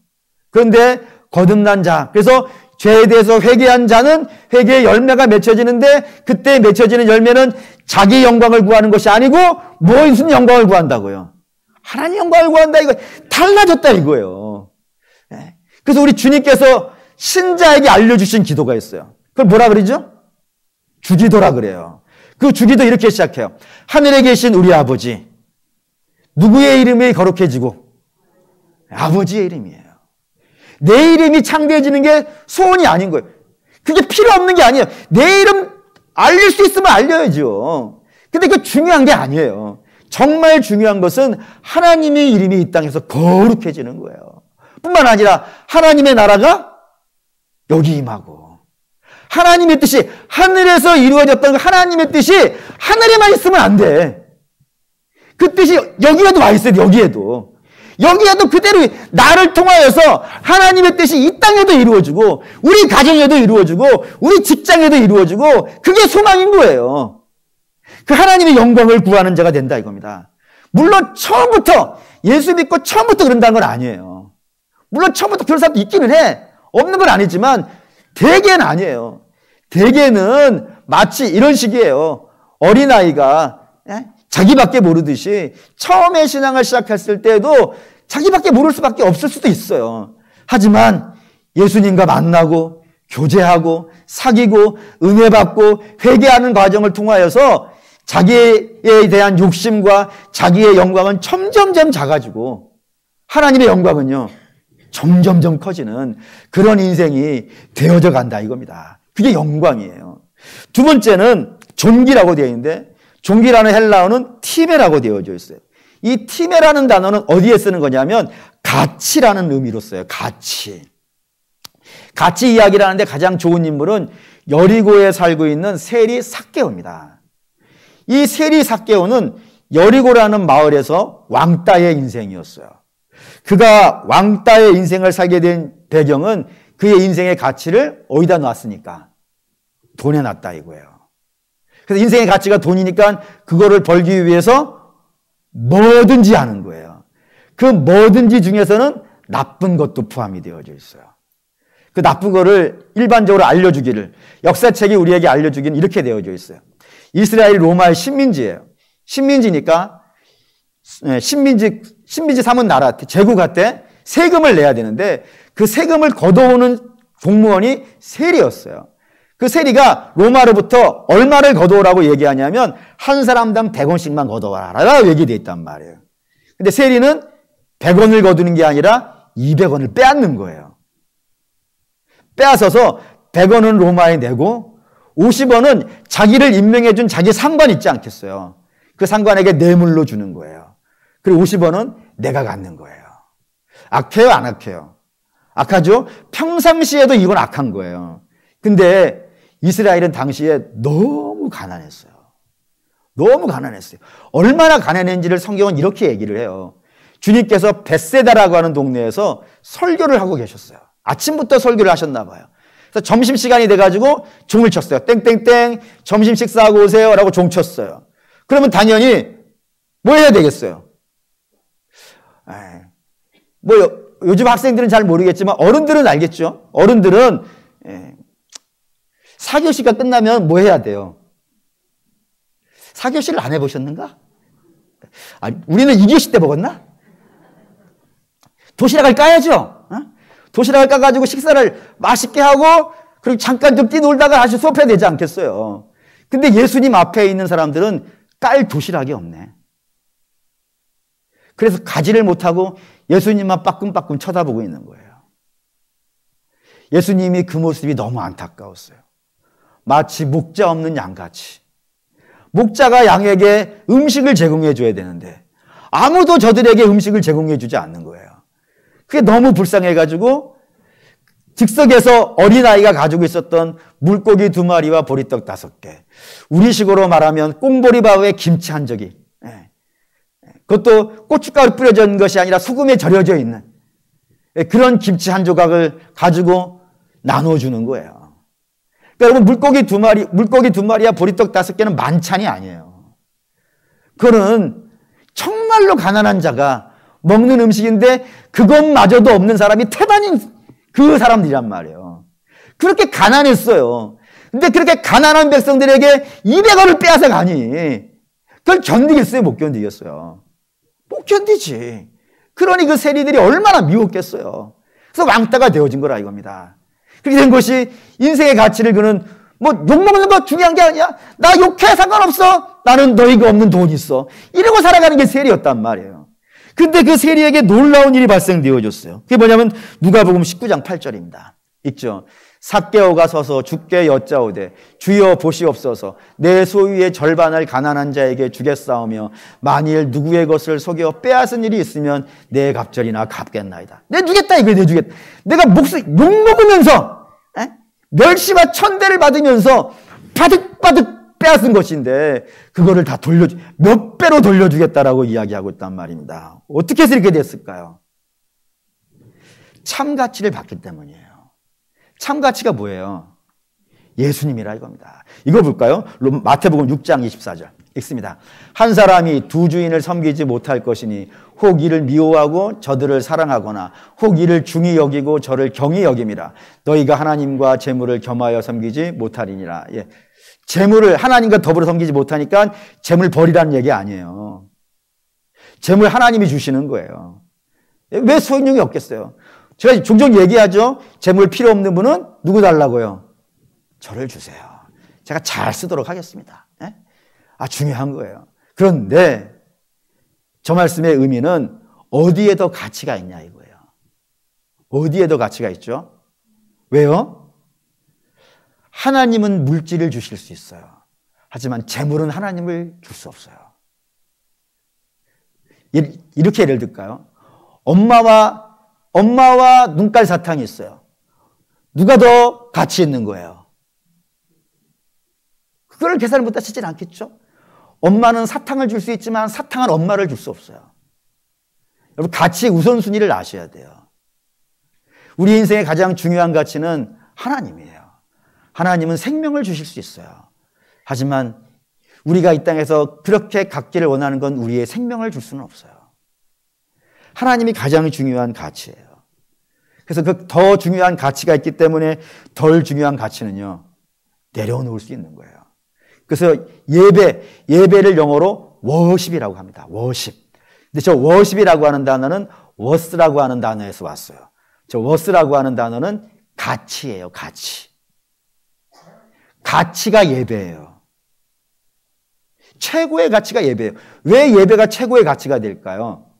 Speaker 1: 그런데 거듭난 자, 그래서 죄에 대해서 회개한 자는 회개의 열매가 맺혀지는데 그때 맺혀지는 열매는 자기 영광을 구하는 것이 아니고 무슨 영광을 구한다고요? 하나님 영광을 구한다 이거 달라졌다 이거예요. 그래서 우리 주님께서 신자에게 알려주신 기도가 있어요. 그걸 뭐라 그러죠? 주기도라 그래요. 그 주기도 이렇게 시작해요. 하늘에 계신 우리 아버지, 누구의 이름이 거룩해지고? 아버지의 이름이에요. 내 이름이 창대해지는 게 소원이 아닌 거예요. 그게 필요 없는 게 아니에요. 내 이름 알릴 수 있으면 알려야죠. 근데 그 중요한 게 아니에요. 정말 중요한 것은 하나님의 이름이 이 땅에서 거룩해지는 거예요. 뿐만 아니라 하나님의 나라가 여기 임하고 하나님의 뜻이 하늘에서 이루어졌던 그 하나님의 뜻이 하늘에만 있으면 안 돼. 그 뜻이 여기에도 와 있어요. 여기에도 그대로 나를 통하여서 하나님의 뜻이 이 땅에도 이루어지고 우리 가정에도 이루어지고 우리 직장에도 이루어지고 그게 소망인 거예요. 그 하나님의 영광을 구하는 자가 된다 이겁니다. 물론 처음부터 예수 믿고 처음부터 그런다는 건 아니에요. 물론 처음부터 그런 사람도 있기는 해. 없는 건 아니지만 대개는 아니에요. 대개는 마치 이런 식이에요. 어린아이가 자기밖에 모르듯이 처음에 신앙을 시작했을 때도 자기밖에 모를 수밖에 없을 수도 있어요. 하지만 예수님과 만나고 교제하고 사귀고 은혜 받고 회개하는 과정을 통하여서 자기에 대한 욕심과 자기의 영광은 점점점 작아지고 하나님의 영광은요 점점점 커지는 그런 인생이 되어져 간다 이겁니다. 그게 영광이에요. 두 번째는 존귀라고 되어 있는데 존귀라는 헬라어는 티메라고 되어져 있어요. 이 티메라는 단어는 어디에 쓰는 거냐면 가치라는 의미로 써요. 가치 이야기를 하는데 가장 좋은 인물은 여리고에 살고 있는 세리 삭개오입니다. 이 세리 삭개오는 여리고라는 마을에서 왕따의 인생이었어요. 그가 왕따의 인생을 살게 된 배경은 그의 인생의 가치를 어디다 놨으니까 돈에 놨다 이거예요. 그래서 인생의 가치가 돈이니까 그거를 벌기 위해서 뭐든지 하는 거예요. 그 뭐든지 중에서는 나쁜 것도 포함이 되어져 있어요. 그 나쁜 거를 일반적으로 알려주기를 역사책이 우리에게 알려주기는 이렇게 되어져 있어요. 이스라엘이 로마의 식민지예요. 식민지니까 식민지 삼은 나라 제국한테 세금을 내야 되는데 그 세금을 걷어오는 공무원이 세리였어요. 그 세리가 로마로부터 얼마를 걷어오라고 얘기하냐면 한 사람당 100원씩만 걷어와라 얘기되어 있단 말이에요. 근데 세리는 100원을 거두는 게 아니라 200원을 빼앗는 거예요. 빼앗아서 100원은 로마에 내고 50원은 자기를 임명해 준 자기 상관 있지 않겠어요. 그 상관에게 뇌물로 주는 거예요. 그리고 50원은 내가 갖는 거예요. 악해요, 안 악해요? 악하죠? 평상시에도 이건 악한 거예요. 근데 이스라엘은 당시에 너무 가난했어요. 너무 가난했어요. 얼마나 가난했는지를 성경은 이렇게 얘기를 해요. 주님께서 벳세다라고 하는 동네에서 설교를 하고 계셨어요. 아침부터 설교를 하셨나 봐요. 그래서 점심시간이 돼가지고 종을 쳤어요. 땡땡땡 점심 식사하고 오세요 라고 종 쳤어요. 그러면 당연히 뭐 해야 되겠어요? 뭐 요즘 학생들은 잘 모르겠지만 어른들은 알겠죠. 어른들은 사교시가 끝나면 뭐 해야 돼요? 사교시를 안 해보셨는가? 아니, 우리는 2교시 때 먹었나? 도시락을 까야죠. 도시락을 까가지고 식사를 맛있게 하고 그리고 잠깐 좀 뛰놀다가 다시 수업해야 되지 않겠어요. 근데 예수님 앞에 있는 사람들은 깔 도시락이 없네. 그래서 가지를 못하고 예수님만 빠끔빠끔 쳐다보고 있는 거예요. 예수님이 그 모습이 너무 안타까웠어요. 마치 목자 없는 양같이. 목자가 양에게 음식을 제공해 줘야 되는데 아무도 저들에게 음식을 제공해 주지 않는 거예요. 그게 너무 불쌍해가지고 즉석에서 어린아이가 가지고 있었던 물고기 2마리와 보리떡 5개. 우리식으로 말하면 꽁보리밥에 김치 한 저기. 그것도 고춧가루 뿌려져 있는 것이 아니라 소금에 절여져 있는 그런 김치 한 조각을 가지고 나눠주는 거예요. 그러니까 여러분 물고기 2마리와 보리떡 5개는 만찬이 아니에요. 그거는 정말로 가난한 자가 먹는 음식인데 그것마저도 없는 사람이 태반인 그 사람들이란 말이에요. 그렇게 가난했어요. 근데 그렇게 가난한 백성들에게 200원을 빼앗아 가니 그걸 견디겠어요? 못 견디겠어요? 못 견디지. 그러니 그 세리들이 얼마나 미웠겠어요. 그래서 왕따가 되어진 거라 이겁니다. 그렇게 된 것이 인생의 가치를 그는 뭐 욕먹는 거 중요한 게 아니야. 나 욕해 상관없어. 나는 너희가 없는 돈이 있어. 이러고 살아가는 게 세리였단 말이에요. 근데 그 세리에게 놀라운 일이 발생되어졌어요. 그게 뭐냐면 누가복음 19장 8절입니다. 읽죠. 삭개오가 서서 주께 여짜오되 주여 보시옵소서 내 소유의 절반을 가난한 자에게 주겠사오며 만일 누구의 것을 속여 빼앗은 일이 있으면 내 갑절이나 갚겠나이다. 내주겠다 이거야. 내주겠다. 내가 목숨 욕먹으면서 멸시와 천대를 받으면서 바득바득 빼앗은 것인데 그거를 다 몇 배로 돌려주겠다라고 이야기하고 있단 말입니다. 어떻게 해서 이렇게 됐을까요? 참 가치를 받기 때문이에요. 참 가치가 뭐예요? 예수님이라 이겁니다. 이거 볼까요? 마태복음 6장 24절 읽습니다. 한 사람이 두 주인을 섬기지 못할 것이니 혹 이를 미워하고 저들을 사랑하거나 혹 이를 중히 여기고 저를 경히 여김이라. 너희가 하나님과 재물을 겸하여 섬기지 못하리니라. 예. 재물을 하나님과 더불어 섬기지 못하니까 재물 버리라는 얘기 아니에요. 재물 하나님이 주시는 거예요. 왜 소용이 없겠어요? 제가 종종 얘기하죠. 재물 필요 없는 분은 누구 달라고요? 저를 주세요. 제가 잘 쓰도록 하겠습니다. 네? 중요한 거예요. 그런데 저 말씀의 의미는 어디에 더 가치가 있냐 이거예요. 어디에 더 가치가 있죠? 왜요? 하나님은 물질을 주실 수 있어요. 하지만 재물은 하나님을 줄 수 없어요. 이렇게 예를 들까요? 엄마와 눈깔 사탕이 있어요. 누가 더 가치 있는 거예요? 그걸 계산을 못 하시진 않겠죠? 엄마는 사탕을 줄 수 있지만 사탕은 엄마를 줄 수 없어요. 여러분 가치의 우선순위를 아셔야 돼요. 우리 인생의 가장 중요한 가치는 하나님이에요. 하나님은 생명을 주실 수 있어요. 하지만 우리가 이 땅에서 그렇게 갖기를 원하는 건 우리의 생명을 줄 수는 없어요. 하나님이 가장 중요한 가치예요. 그래서 그 더 중요한 가치가 있기 때문에 덜 중요한 가치는요, 내려놓을 수 있는 거예요. 그래서 예배를 영어로 worship이라고 합니다. worship. 근데 저 worship이라고 하는 단어는 worth라고 하는 단어에서 왔어요. 저 worth라고 하는 단어는 가치예요, 가치. 가치가 예배예요. 최고의 가치가 예배예요. 왜 예배가 최고의 가치가 될까요?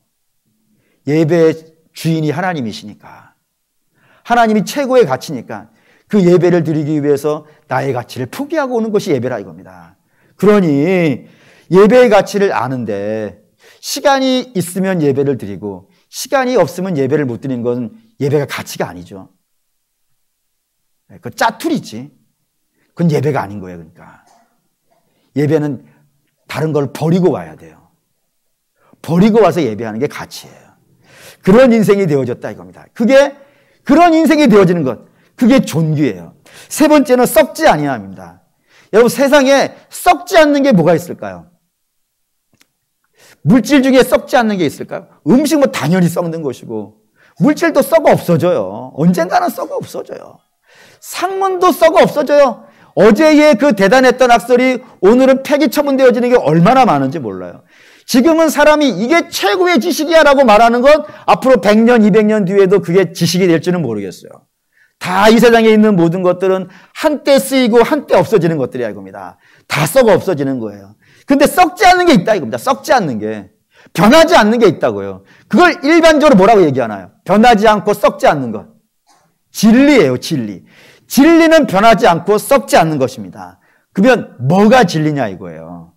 Speaker 1: 예배의 주인이 하나님이시니까. 하나님이 최고의 가치니까 그 예배를 드리기 위해서 나의 가치를 포기하고 오는 것이 예배라 이겁니다. 그러니 예배의 가치를 아는데 시간이 있으면 예배를 드리고 시간이 없으면 예배를 못 드리는 건 예배가 가치가 아니죠. 그건 짜투리지. 그건 예배가 아닌 거예요. 그러니까 예배는 다른 걸 버리고 와야 돼요. 버리고 와서 예배하는 게 가치예요. 그런 인생이 되어졌다 이겁니다. 그런 인생이 되어지는 것, 그게 존귀예요. 세 번째는 썩지 아니함입니다. 여러분 세상에 썩지 않는 게 뭐가 있을까요? 물질 중에 썩지 않는 게 있을까요? 음식 뭐 당연히 썩는 것이고 물질도 썩어 없어져요. 언젠가는 썩어 없어져요. 상문도 썩어 없어져요. 어제의 그 대단했던 학설이 오늘은 폐기 처분되어지는 게 얼마나 많은지 몰라요. 지금은 사람이 이게 최고의 지식이야 라고 말하는 건 앞으로 100년, 200년 뒤에도 그게 지식이 될지는 모르겠어요. 다 이 세상에 있는 모든 것들은 한때 쓰이고 한때 없어지는 것들이야 이겁니다. 다 썩어 없어지는 거예요. 근데 썩지 않는 게 있다 이겁니다. 썩지 않는 게. 변하지 않는 게 있다고요. 그걸 일반적으로 뭐라고 얘기하나요? 변하지 않고 썩지 않는 것. 진리예요, 진리. 진리는 변하지 않고 썩지 않는 것입니다. 그러면 뭐가 진리냐 이거예요.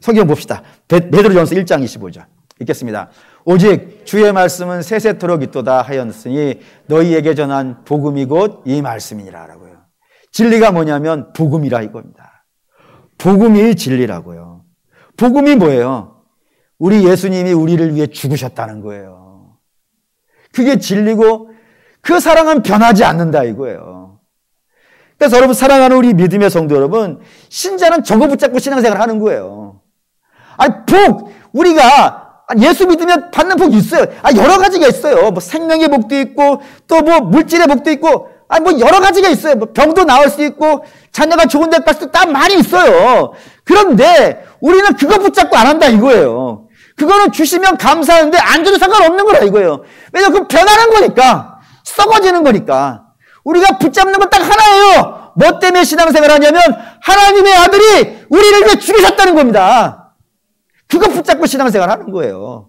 Speaker 1: 성경 봅시다. 베드로전서 1장 25절 읽겠습니다. 오직 주의 말씀은 세세토록 있도다 하였으니 너희에게 전한 복음이 곧 이 말씀이니라 라고요. 진리가 뭐냐면 복음이라 이겁니다. 복음이 진리라고요. 복음이 뭐예요? 우리 예수님이 우리를 위해 죽으셨다는 거예요. 그게 진리고 그 사랑은 변하지 않는다 이거예요. 그래서 여러분 사랑하는 우리 믿음의 성도 여러분, 신자는 저거 붙잡고 신앙생활을 하는 거예요. 복! 우리가 예수 믿으면 받는 복이 있어요. 여러 가지가 있어요. 뭐 생명의 복도 있고, 또 뭐 물질의 복도 있고, 뭐 여러 가지가 있어요. 뭐 병도 나을 수 있고, 자녀가 좋은 데 갈 수도 딱 많이 있어요. 그런데 우리는 그거 붙잡고 안 한다 이거예요. 그거는 주시면 감사하는데 안 줘도 상관없는 거라 이거예요. 왜냐면 그 변하는 거니까. 썩어지는 거니까. 우리가 붙잡는 건 딱 하나예요. 뭐 때문에 신앙생활 하냐면 하나님의 아들이 우리를 위해 죽이셨다는 겁니다. 그거 붙잡고 신앙생활 하는 거예요.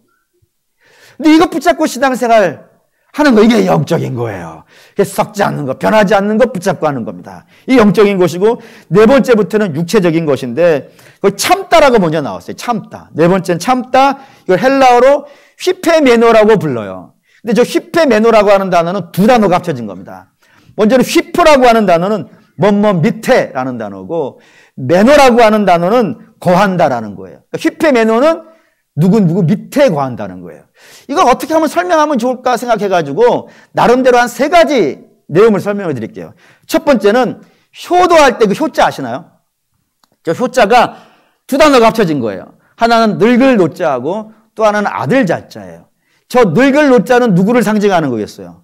Speaker 1: 근데 이거 붙잡고 신앙생활 하는 거, 이게 영적인 거예요. 썩지 않는 거, 변하지 않는 거 붙잡고 하는 겁니다. 이 영적인 것이고, 네 번째부터는 육체적인 것인데, 그 참다라고 먼저 나왔어요. 참다. 네 번째는 참다. 이걸 헬라어로 휘페메노라고 불러요. 근데 저 휘페메노라고 하는 단어는 두 단어가 합쳐진 겁니다. 먼저는 휘프라고 하는 단어는 뭐뭐 밑에라는 단어고, 메노라고 하는 단어는 거한다라는 거예요. 그러니까 휘페메노는 누구 밑에 거한다는 거예요. 이걸 어떻게 하면 설명하면 좋을까 생각해가지고 나름대로 한 세 가지 내용을 설명을 드릴게요. 첫 번째는 효도할 때 그 효자 아시나요? 저 효자가 두 단어가 합쳐진 거예요. 하나는 늙을 노자하고 또 하나는 아들 자자예요. 저 늙을 노자는 누구를 상징하는 거겠어요?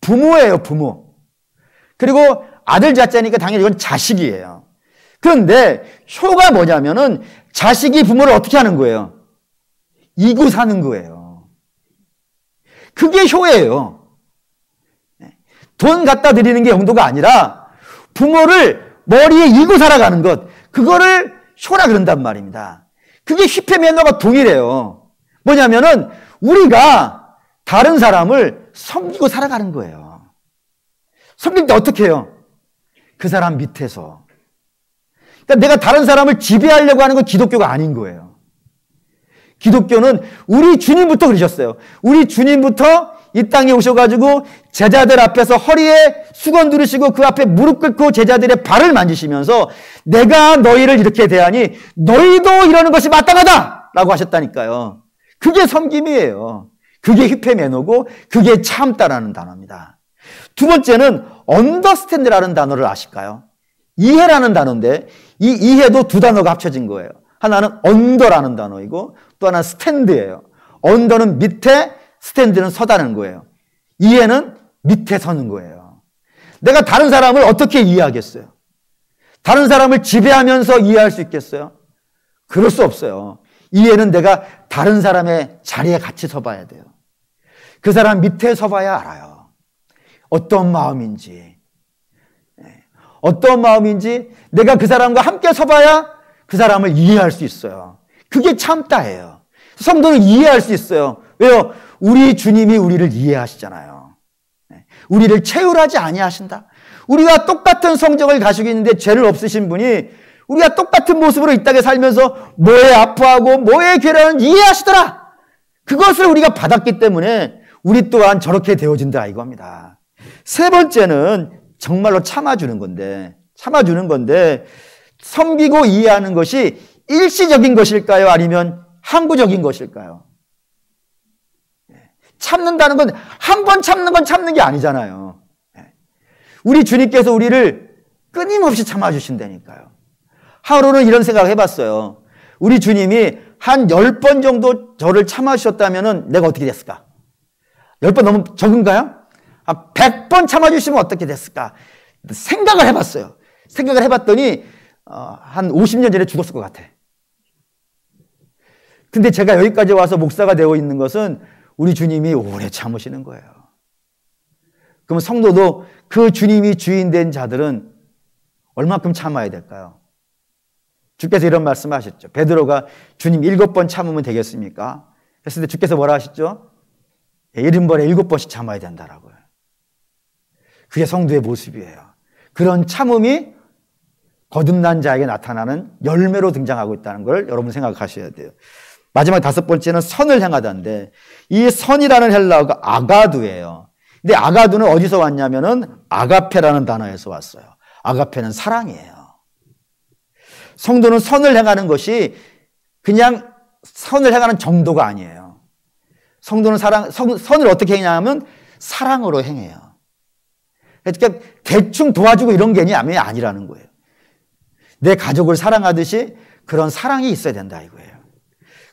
Speaker 1: 부모예요, 부모. 그리고 아들 자자니까 당연히 이건 자식이에요. 그런데 효가 뭐냐면은 자식이 부모를 어떻게 하는 거예요? 이고 사는 거예요. 그게 효예요. 돈 갖다 드리는 게 용도가 아니라 부모를 머리에 이고 살아가는 것, 그거를 효라 그런단 말입니다. 그게 휘페메노가 동일해요. 뭐냐면은 우리가 다른 사람을 섬기고 살아가는 거예요. 섬길 때 어떻게 해요? 그 사람 밑에서. 그러니까 내가 다른 사람을 지배하려고 하는 건 기독교가 아닌 거예요. 기독교는 우리 주님부터 그러셨어요. 우리 주님부터 이 땅에 오셔가지고 제자들 앞에서 허리에 수건 두르시고 그 앞에 무릎 꿇고 제자들의 발을 만지시면서 내가 너희를 이렇게 대하니 너희도 이러는 것이 마땅하다! 라고 하셨다니까요. 그게 섬김이에요. 그게 휘페메노고 그게 참다라는 단어입니다. 두 번째는 understand라는 단어를 아실까요? 이해라는 단어인데 이 이해도 두 단어가 합쳐진 거예요. 하나는 언더라는 단어이고 또 하나는 스탠드예요. 언더는 밑에, 스탠드는 서다는 거예요. 이해는 밑에 서는 거예요. 내가 다른 사람을 어떻게 이해하겠어요? 다른 사람을 지배하면서 이해할 수 있겠어요? 그럴 수 없어요. 이해는 내가 다른 사람의 자리에 같이 서봐야 돼요. 그 사람 밑에 서봐야 알아요. 어떤 마음인지. 어떤 마음인지 내가 그 사람과 함께 서봐야 그 사람을 이해할 수 있어요. 그게 참다예요. 성도는 이해할 수 있어요. 왜요? 우리 주님이 우리를 이해하시잖아요. 우리를 체휼하지 아니하신다. 우리가 똑같은 성적을 가지고 있는데 죄를 없으신 분이 우리가 똑같은 모습으로 이 땅에 살면서 뭐에 아파하고 뭐에 괴로운 이해하시더라. 그것을 우리가 받았기 때문에 우리 또한 저렇게 되어진다 이겁니다. 세 번째는 정말로 참아주는 건데 섬기고 이해하는 것이 일시적인 것일까요? 아니면 항구적인 것일까요? 참는다는 건 한 번 참는 건 참는 게 아니잖아요. 우리 주님께서 우리를 끊임없이 참아주신다니까요. 하루는 이런 생각을 해봤어요. 우리 주님이 한 10번 정도 저를 참아주셨다면 내가 어떻게 됐을까? 10번 너무 적은가요? 100번 참아주시면 어떻게 됐을까? 생각을 해봤어요. 생각을 해봤더니 한 50년 전에 죽었을 것 같아. 근데 제가 여기까지 와서 목사가 되어 있는 것은 우리 주님이 오래 참으시는 거예요. 그럼 성도도 그 주님이 주인된 자들은 얼마큼 참아야 될까요? 주께서 이런 말씀하셨죠. 베드로가 주님 7번 참으면 되겠습니까? 그랬을 때 주께서 뭐라 하셨죠? 70번에 7번씩 참아야 된다라고요. 그게 성도의 모습이에요. 그런 참음이 거듭난 자에게 나타나는 열매로 등장하고 있다는 걸 여러분 생각하셔야 돼요. 마지막 5번째는 선을 행하다인데 이 선이라는 헬라어가 아가두예요. 근데 아가두는 어디서 왔냐면은 아가페라는 단어에서 왔어요. 아가페는 사랑이에요. 성도는 선을 행하는 것이 그냥 선을 행하는 정도가 아니에요. 성도는 선을 어떻게 행하냐면 사랑으로 행해요. 그러니까 대충 도와주고 이런 게 아니라는 거예요. 내 가족을 사랑하듯이 그런 사랑이 있어야 된다 이거예요.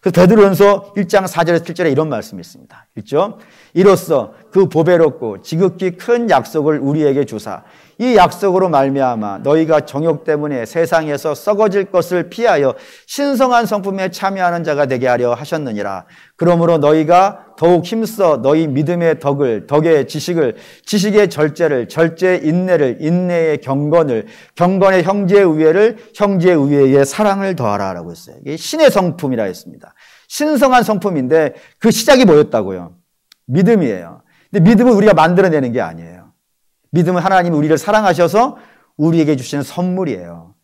Speaker 1: 그래서 베드로전서 1장 4절에서 7절에 이런 말씀이 있습니다. 1절 이로써 그 보배롭고 지극히 큰 약속을 우리에게 주사 이 약속으로 말미암아 너희가 정욕 때문에 세상에서 썩어질 것을 피하여 신성한 성품에 참여하는 자가 되게 하려 하셨느니라. 그러므로 너희가 더욱 힘써 너희 믿음의 덕을, 덕의 지식을, 지식의 절제를, 절제의 인내를, 인내의 경건을, 경건의 형제의 우애를, 형제의 우애의 사랑을 더하라 라고 했어요. 이게 신의 성품이라 했습니다. 신성한 성품인데 그 시작이 뭐였다고요? 믿음이에요. 근데 믿음은 우리가 만들어내는 게 아니에요. 믿음은 하나님이 우리를 사랑하셔서 우리에게 주시는 선물이에요.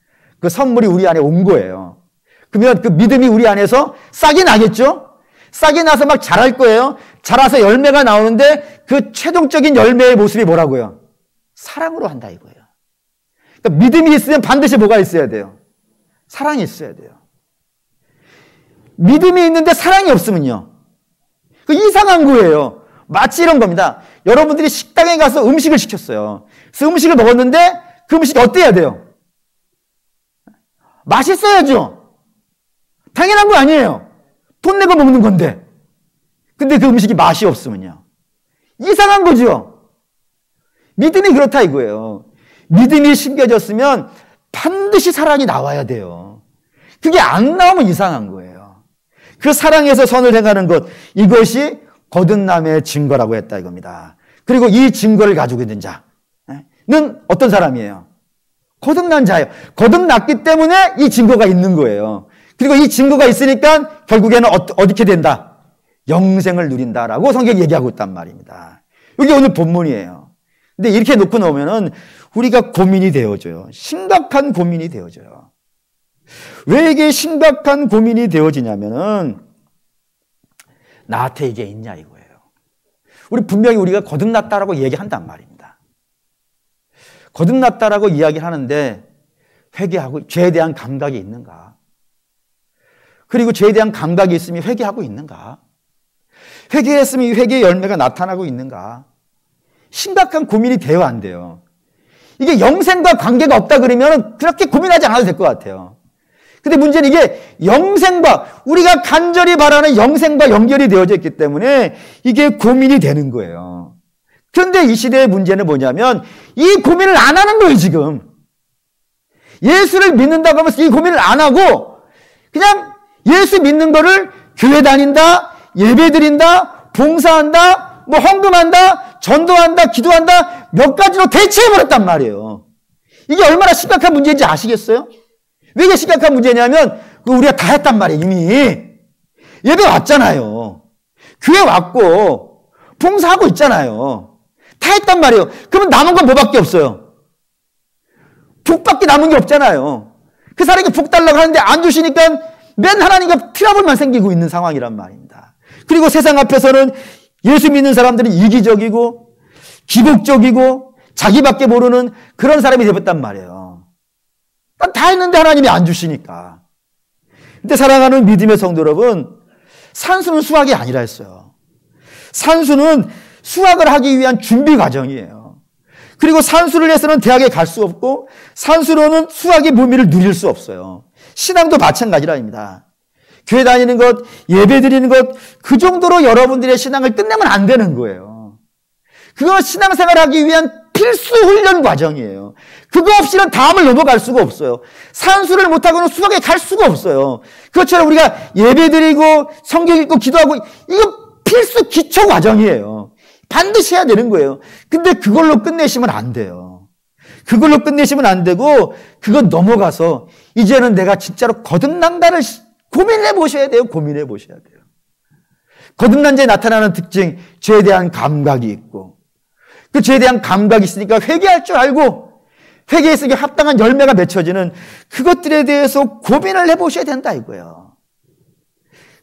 Speaker 1: 그 선물이 우리 안에 온 거예요. 그러면 그 믿음이 우리 안에서 싹이 나겠죠? 싹이 나서 막 자랄 거예요. 자라서 열매가 나오는데 그 최종적인 열매의 모습이 뭐라고요? 사랑으로 한다 이거예요. 그러니까 믿음이 있으면 반드시 뭐가 있어야 돼요? 사랑이 있어야 돼요. 믿음이 있는데 사랑이 없으면요. 그 이상한 거예요. 마치 이런 겁니다. 여러분들이 식당에 가서 음식을 시켰어요. 그래서 음식을 먹었는데 그 음식이 어때야 돼요? 맛있어야죠. 당연한 거 아니에요. 돈 내고 먹는 건데. 근데 그 음식이 맛이 없으면요. 이상한 거죠. 믿음이 그렇다 이거예요. 믿음이 심겨졌으면 반드시 사랑이 나와야 돼요. 그게 안 나오면 이상한 거예요. 그 사랑에서 선을 행하는 것, 이것이 거듭남의 증거라고 했다 이겁니다. 그리고 이 증거를 가지고 있는 자는 어떤 사람이에요? 거듭난 자예요. 거듭났기 때문에 이 증거가 있는 거예요. 그리고 이 증거가 있으니까 결국에는 어떻게 된다? 영생을 누린다라고 성경이 얘기하고 있단 말입니다. 이게 오늘 본문이에요. 근데 이렇게 놓고 나오면은 우리가 고민이 되어져요. 심각한 고민이 되어져요. 왜 이게 심각한 고민이 되어지냐면은 나한테 이게 있냐 이거예요. 우리 분명히 우리가 거듭났다라고 얘기한단 말입니다. 거듭났다라고 이야기하는데 회개하고 죄에 대한 감각이 있는가? 그리고 죄에 대한 감각이 있으면 회개하고 있는가? 회개했으면 이 회개의 열매가 나타나고 있는가? 심각한 고민이 돼요, 안 돼요? 이게 영생과 관계가 없다 그러면 그렇게 고민하지 않아도 될 것 같아요. 근데 문제는 이게 영생과, 우리가 간절히 바라는 영생과 연결이 되어져 있기 때문에 이게 고민이 되는 거예요. 그런데 이 시대의 문제는 뭐냐면 이 고민을 안 하는 거예요, 지금. 예수를 믿는다고 하면서 이 고민을 안 하고 그냥 예수 믿는 거를 교회 다닌다, 예배 드린다, 봉사한다, 뭐 헌금한다, 전도한다, 기도한다 몇 가지로 대체해버렸단 말이에요. 이게 얼마나 심각한 문제인지 아시겠어요? 왜 이게 심각한 문제냐면 우리가 다 했단 말이에요. 이미 예배 왔잖아요. 교회 왔고 봉사하고 있잖아요. 다 했단 말이에요. 그러면 남은 건 뭐밖에 없어요? 복밖에 남은 게 없잖아요. 그 사람에게 복 달라고 하는데 안 주시니까 맨 하나님과 트러블만 생기고 있는 상황이란 말입니다. 그리고 세상 앞에서는 예수 믿는 사람들은 이기적이고 기복적이고 자기밖에 모르는 그런 사람이 되었단 말이에요. 다 했는데 하나님이 안 주시니까. 근데 사랑하는 믿음의 성도 여러분, 산수는 수학이 아니라 했어요. 산수는 수학을 하기 위한 준비 과정이에요. 그리고 산수를 해서는 대학에 갈 수 없고 산수로는 수학의 묘미를 누릴 수 없어요. 신앙도 마찬가지랍니다. 교회 다니는 것, 예배 드리는 것, 그 정도로 여러분들의 신앙을 끝내면 안 되는 거예요. 그거 신앙생활을 하기 위한 필수 훈련 과정이에요. 그거 없이는 다음을 넘어갈 수가 없어요. 산수를 못하고는 수학에 갈 수가 없어요. 그것처럼 우리가 예배 드리고 성경 읽고 기도하고 이거 필수 기초 과정이에요. 반드시 해야 되는 거예요. 근데 그걸로 끝내시면 안 돼요. 그걸로 끝내시면 안 되고 그거 넘어가서 이제는 내가 진짜로 거듭난다를 고민해 보셔야 돼요. 고민해 보셔야 돼요. 거듭난 자에 나타나는 특징, 죄에 대한 감각이 있고 그 죄에 대한 감각이 있으니까 회개할 줄 알고 회개했으니까 합당한 열매가 맺혀지는 그것들에 대해서 고민을 해보셔야 된다 이거예요.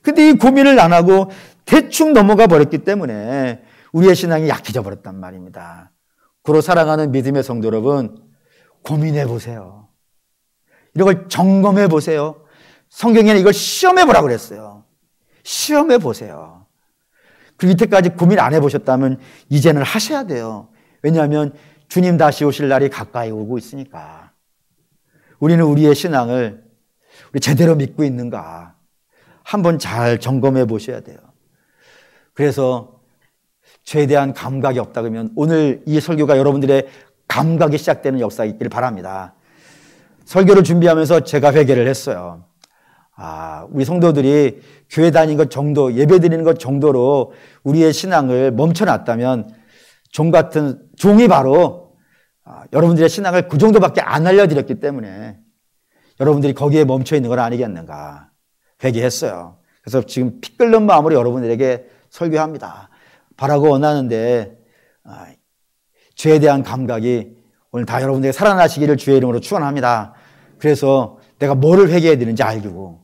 Speaker 1: 근데 이 고민을 안 하고 대충 넘어가 버렸기 때문에 우리의 신앙이 약해져 버렸단 말입니다. 그로 사랑하는 믿음의 성도 여러분, 고민해 보세요. 이런 걸 점검해 보세요. 성경에는 이걸 시험해 보라고 그랬어요. 시험해 보세요. 그리고 이때까지 고민 안 해보셨다면 이제는 하셔야 돼요. 왜냐하면 주님 다시 오실 날이 가까이 오고 있으니까. 우리는 우리의 신앙을 우리 제대로 믿고 있는가 한번 잘 점검해 보셔야 돼요. 그래서 죄에 대한 감각이 없다 그러면 오늘 이 설교가 여러분들의 감각이 시작되는 역사가 있기를 바랍니다. 설교를 준비하면서 제가 회개를 했어요. 우리 성도들이 교회 다니는 것 정도, 예배 드리는 것 정도로 우리의 신앙을 멈춰놨다면 종이 바로 여러분들의 신앙을 그 정도밖에 안 알려드렸기 때문에 여러분들이 거기에 멈춰 있는 건 아니겠는가 회개했어요. 그래서 지금 피 끓는 마음으로 여러분들에게 설교합니다. 바라고 원하는데 죄에 대한 감각이 오늘 다 여러분들에게 살아나시기를 주의 이름으로 축원합니다. 그래서 내가 뭐를 회개해야 되는지 알고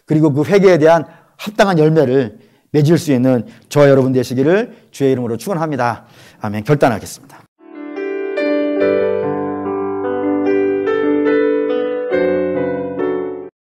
Speaker 1: 그리고 그 회개에 대한 합당한 열매를 맺을 수 있는 저와 여러분 되시기를 주의 이름으로 축원합니다. 아멘. 결단하겠습니다.